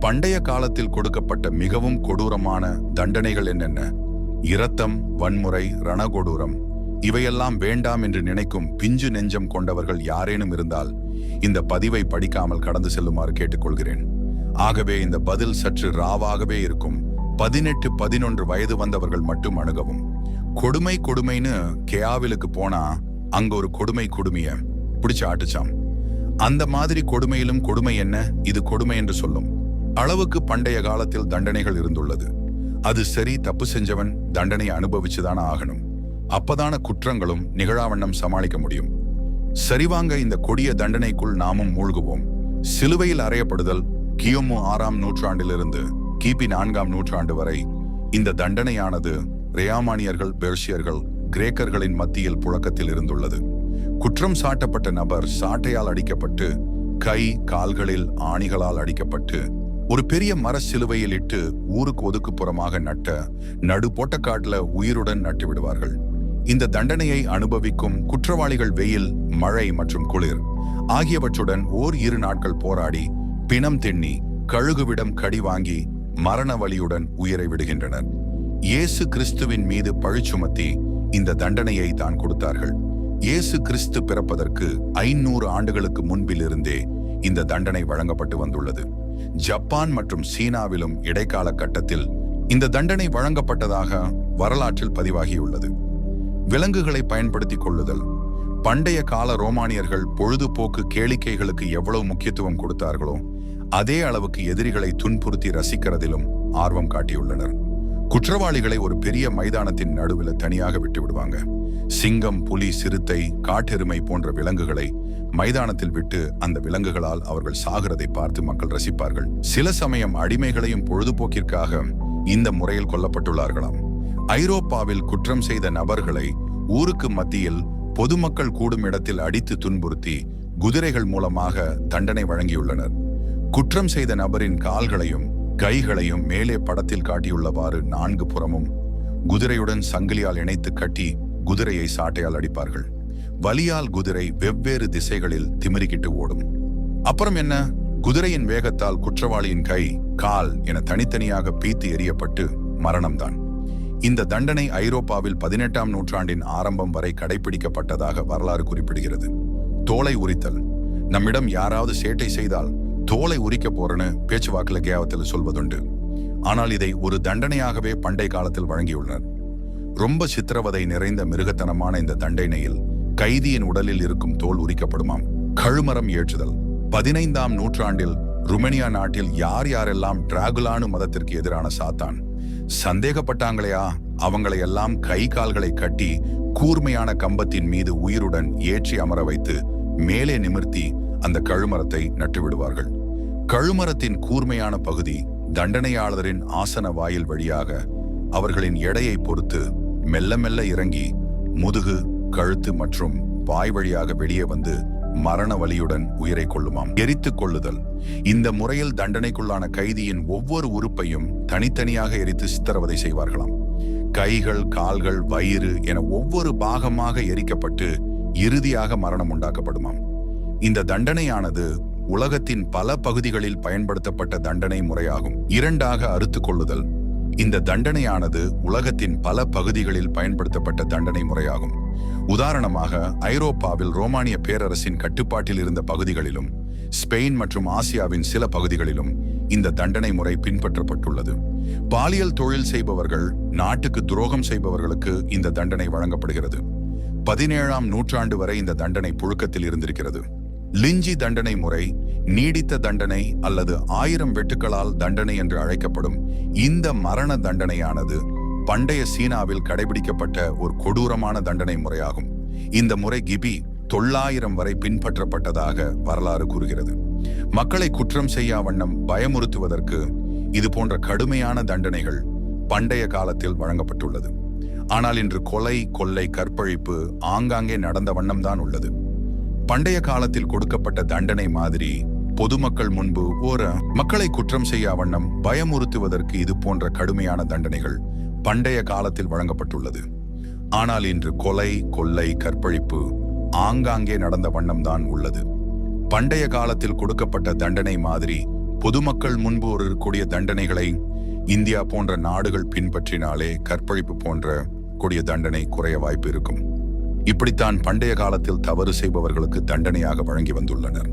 பண்டைய காலத்தில் கொடுக்கப்பட்ட மிகவும் கொடூரமான தண்டனைகள் என்னென்ன? இரத்தம், வன்முறை, ரணகொடூரம் இவையெல்லாம் வேண்டாம் என்று நினைக்கும் பிஞ்சு நெஞ்சம் கொண்டவர்கள் யாரேனும் இருந்தால் இந்த பதிவை படிக்காமல் கடந்து செல்லுமாறு கேட்டுக்கொள்கிறேன். ஆகவே இந்த பதில் சற்று ராவாகவே இருக்கும். 18-11 வயது வந்தவர்கள் மட்டும் அணுகவும். கொடுமைன்னு கேஆவிலுக்கு போனா அங்க ஒரு கொடுமைய பிடிச்சு ஆட்டுச்சாம். அந்த மாதிரி கொடுமையிலும் கொடுமை என்ன? இது கொடுமை என்று சொல்லும் அளவுக்கு பண்டைய காலத்தில் தண்டனைகள் இருந்துள்ளது. அது சரி, தப்பு செஞ்சவன் தண்டனையை அனுபவிச்சுதான ஆகணும். அப்பதான குற்றங்களும் நிகழாவண்ணம் சமாளிக்க முடியும். சரிவாங்க, இந்த கொடிய தண்டனைக்குள் நாமும் மூழ்குவோம். சிலுவையில் அறையப்படுதல் கிமு 6ஆம் நூற்றாண்டிலிருந்து கிபி 4ஆம் நூற்றாண்டு வரை இந்த தண்டனையானது ரேமானியர்கள், பெர்சியர்கள், கிரேக்கர்களின் மத்தியில் புழக்கத்தில் இருந்துள்ளது. குற்றம் சாட்டப்பட்ட நபர் சாட்டையால் அடிக்கப்பட்டு, கை கால்களில் ஆணிகளால் அடிக்கப்பட்டு, ஒரு பெரிய மர சிலுவையில் இட்டு ஊருக்கு ஒதுக்குப்புறமாக நடு போட்ட காட்டுல உயிருடன் நட்டு விடுவார்கள். இந்த தண்டனையை அனுபவிக்கும் குற்றவாளிகள் வெயில், மழை மற்றும் குளிர் ஆகியவற்றுடன் 2 நாட்கள் போராடி பிணம் திண்ணி கழுகுவிடம் கடி வாங்கி மரண வலியுடன் உயிரை விடுகின்றனர். இயேசு கிறிஸ்துவின் மீது பழிச்சுமத்தி இந்த தண்டனையை தான் கொடுத்தார்கள். இயேசு கிறிஸ்து பிறப்பதற்கு 500 ஆண்டுகளுக்கு முன்பிலிருந்தே இந்த தண்டனை வழங்கப்பட்டு வந்துள்ளது. ஜப்பான் மற்றும் சீனாவிலும் இடைக்கால கட்டத்தில் இந்த தண்டனை வழங்கப்பட்டதாக வரலாற்றில் பதிவாகியுள்ளது. விலங்குகளை பயன்படுத்திக் கொள்ளுதல். பண்டைய கால ரோமானியர்கள் பொழுதுபோக்கு கேளிக்கைகளுக்கு எவ்வளவு முக்கியத்துவம் கொடுத்தார்களோ அதே அளவுக்கு எதிரிகளை துன்புறுத்தி ரசிக்கிறதிலும் ஆர்வம் காட்டியுள்ளனர். குற்றவாளிகளை ஒரு பெரிய மைதானத்தின் நடுவில் தனியாக விட்டு விடுவாங்க. சிங்கம், புலி, சிறுத்தை, காட்டெருமை போன்ற விலங்குகளை மைதானத்தில் விட்டு அந்த விலங்குகளால் அவர்கள் சாகிறதை பார்த்து மக்கள் ரசிப்பார்கள். சில சமயம் அடிமைகளையும் பொழுதுபோக்கிற்காக இந்த முறையில் கொல்லப்பட்டுள்ளார்களாம். ஐரோப்பாவில் குற்றம் செய்த நபர்களை ஊருக்கு மத்தியில் பொதுமக்கள் கூடும் இடத்தில் அடித்து துன்புறுத்தி குதிரைகள் மூலமாக தண்டனை வழங்கியுள்ளனர். குற்றம் செய்த நபரின் கால்களையும் கைகளையும் மேலே படத்தில் காட்டியுள்ளவாறு 4 புறமும் குதிரையுடன் சங்கிலியால் இணைத்து கட்டி குதிரையை சாட்டையால் அடிப்பார்கள். வலியால் குதிரை வெவ்வேறு திசைகளில் திமிரிக்கிட்டு ஓடும். அப்புறம் என்ன? குதிரையின் வேகத்தால் குற்றவாளியின் கை, கால் என தனித்தனியாக பீத்து எறியப்பட்டு மரணம்தான். இந்த தண்டனை ஐரோப்பாவில் 18ஆம் நூற்றாண்டின் ஆரம்பம் வரை கடைபிடிக்கப்பட்டதாக வரலாறு குறிப்பிடுகிறது. தோலை உரித்தல். நம்மிடம் யாராவது சேட்டை செய்தால் தோலை உரிக்க போறன்னு பேச்சுவாக்கில் கேவத்தில் சொல்வதுண்டு. ஆனால் இதை ஒரு தண்டனையாகவே பண்டைய காலத்தில் வழங்கியுள்ளனர். ரொம்ப சித்திரவதை நிறைந்த மிருகத்தனமான இந்த தண்டனையில் கைதியின் உடலில் இருக்கும் தோல் உரிக்கப்படுமாம். கழுமரம் ஏற்றுதல். 15ஆம் நூற்றாண்டில் ருமேனியா நாட்டில் யாரெல்லாம் டிராகுலானு மதத்திற்கு எதிரான சாத்தான் சந்தேகப்பட்டாங்களையா அவங்களை எல்லாம் கை கால்களை கட்டி கூர்மையான கம்பத்தின் மீது உயிருடன் ஏற்றி அமர வைத்து மேலே நிமிர்த்தி அந்த கழுமரத்தை நட்டு விடுவார்கள். கழுமரத்தின் கூர்மையான பகுதி தண்டனையாளரின் ஆசன வாயில் வழியாக அவர்களின் எடையை பொறுத்து மெல்ல மெல்ல இறங்கி முதுகு, கழுத்து மற்றும் வாய் வழியாக வெளியே வந்து மரண வலியுடன் உயிரை கொள்ளுமாம். எரித்துக் கொள்ளுதல். இந்த முறையில் தண்டனைக்குள்ளான கைதியின் ஒவ்வொரு உறுப்பையும் தனித்தனியாக எரித்து சித்திரவதை செய்வார்களாம். கைகள், கால்கள், வயிறு என ஒவ்வொரு பாகமாக எரிக்கப்பட்டு இறுதியாக மரணம் உண்டாக்கப்படுமாம். இந்த தண்டனையானது உலகத்தின் பல பகுதிகளில் பயன்படுத்தப்பட்ட தண்டனை முறையாகும். 2ஆக அறுத்து கொள்ளுதல். இந்த தண்டனையானது உலகத்தின் பல பகுதிகளில் பயன்படுத்தப்பட்ட தண்டனை முறையாகும். உதாரணமாக ஐரோப்பாவில் ரோமானிய பேரரசின் கட்டுப்பாட்டில் இருந்த பகுதிகளிலும் ஸ்பெயின் மற்றும் ஆசியாவின் சில பகுதிகளிலும் இந்த தண்டனை முறை பின்பற்றப்பட்டுள்ளது. பாலியல் தொழில் செய்பவர்கள், நாட்டுக்கு துரோகம் செய்பவர்களுக்கு இந்த தண்டனை வழங்கப்படுகிறது. 17ஆம் நூற்றாண்டு வரை இந்த தண்டனை புழக்கத்தில் இருந்திருக்கிறது. லிஞ்சி தண்டனை முறை நீடித்த தண்டனை அல்லது 1000 வெட்டுக்களால் தண்டனை என்று அழைக்கப்படும் இந்த மரண தண்டனையானது பண்டைய சீனாவில் கடைபிடிக்கப்பட்ட ஒரு கொடூரமான தண்டனை முறையாகும். இந்த முறை கிபி 900 வரை பின்பற்றப்பட்டதாக வரலாறு கூறுகிறது. மக்களை குற்றம் செய்யா வண்ணம் பயமுறுத்துவதற்கு இது போன்ற கடுமையான தண்டனைகள் பண்டைய காலத்தில் வழங்கப்பட்டுள்ளது. ஆனால் இன்று கொலை, கொள்ளை, கற்பழிப்பு ஆங்காங்கே நடந்த வண்ணம்தான் உள்ளது. பண்டைய காலத்தில் கொடுக்கப்பட்ட தண்டனை மாதிரி பொதுமக்கள் முன்பு மக்களை குற்றம் செய்யா வண்ணம் பயமுறுத்துவதற்கு இது போன்ற கடுமையான தண்டனைகள் பண்டைய காலத்தில் வழங்கப்பட்டுள்ளது. ஆனால் இன்று கொலை, கொள்ளை, கற்பழிப்பு ஆங்காங்கே நடந்த வண்ணம்தான் உள்ளது. பண்டைய காலத்தில் கொடுக்கப்பட்ட தண்டனை மாதிரி பொதுமக்கள் முன்பு ஒரு கொடிய தண்டனைகளை இந்தியா போன்ற நாடுகள் பின்பற்றினாலே கற்பழிப்பு போன்ற கொடிய தண்டனை குறைய வாய்ப்பு இருக்கும். இப்படித்தான் பண்டைய காலத்தில் தவறு செய்பவர்களுக்கு தண்டனையாக வழங்கி வந்துள்ளனர்.